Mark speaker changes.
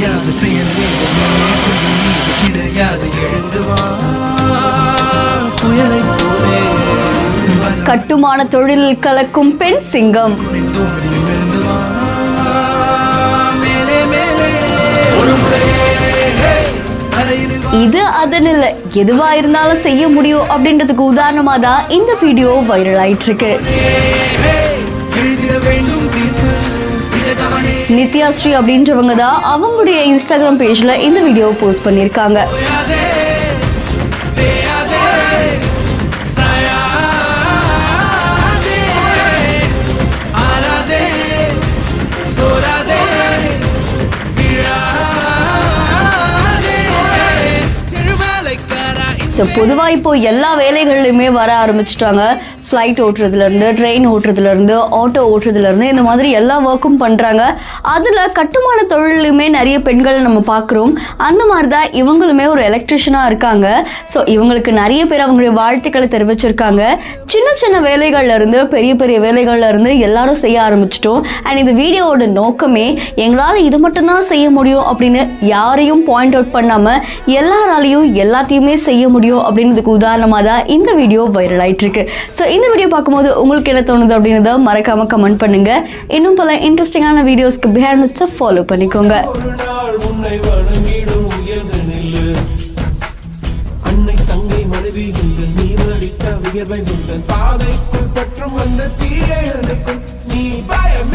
Speaker 1: கிடையாது செயல் கிடையாது எழுந்து வா புயலை போலே
Speaker 2: கட்டுமான தொழிலில் கலக்கும் பெண் சிங்கம். இது அதனில்ல, எதுவா இருந்தாலும் செய்ய முடியும் அப்படின்றதுக்கு உதாரணமா தான் இந்த வீடியோ வைரல் ஆயிட்டு இருக்கு. நித்யாஸ்ரீ அப்படின்றவங்க தான் அவங்களுடைய இன்ஸ்டாகிராம் பேஜ்ல இந்த வீடியோ போஸ்ட் பண்ணிருக்காங்க. பொதுவா இப்போ எல்லா வேலைகள்லையுமே வர ஆரம்பிச்சுட்டாங்க. ஃப்ளைட் ஓட்டுறதுலேருந்து, ட்ரெயின் ஓட்டுறதுலேருந்து, ஆட்டோ ஓட்டுறதுலேருந்து, இந்த மாதிரி எல்லா ஒர்க்கும் பண்ணுறாங்க. அதில் கட்டுமான தொழிலுமே நிறைய பெண்களை நம்ம பார்க்குறோம். அந்த மாதிரி தான் இவங்களுமே ஒரு எலக்ட்ரிஷியனாக இருக்காங்க. ஸோ இவங்களுக்கு நிறைய பேர் அவங்களுடைய வாழ்த்துக்களை தெரிவிச்சிருக்காங்க. சின்ன சின்ன வேலைகள்லேருந்து பெரிய பெரிய வேலைகள்லேருந்து எல்லாரும் செய்ய ஆரம்பிச்சிட்டோம். அண்ட் இந்த வீடியோவோட நோக்கமே எங்களால் இது மட்டும்தான் செய்ய முடியும் அப்படின்னு யாரையும் பாயிண்ட் அவுட் பண்ணாமல் எல்லாராலையும் எல்லாத்தையுமே செய்ய முடியும் அப்படின்றதுக்கு உதாரணமாக தான் இந்த வீடியோ வைரல் ஆயிட்டு இருக்கு. ஸோ இந்த வீடியோ பார்க்கும்போது உங்களுக்கு என்ன தோணுது அப்படின்றத மறக்காம கமெண்ட் பண்ணுங்க. இன்னும் பல இன்ட்ரெஸ்டிங்கான வீடியோஸ்க்கு பிஹைண்ட் நோட்ஸை ஃபாலோ பண்ணிக்கோங்க.
Speaker 3: அன்னை தங்கை மனைவி நீ அடித்த வியர்வை பாதைக்குள் பற்றும் அந்த தீயை நீ பயம்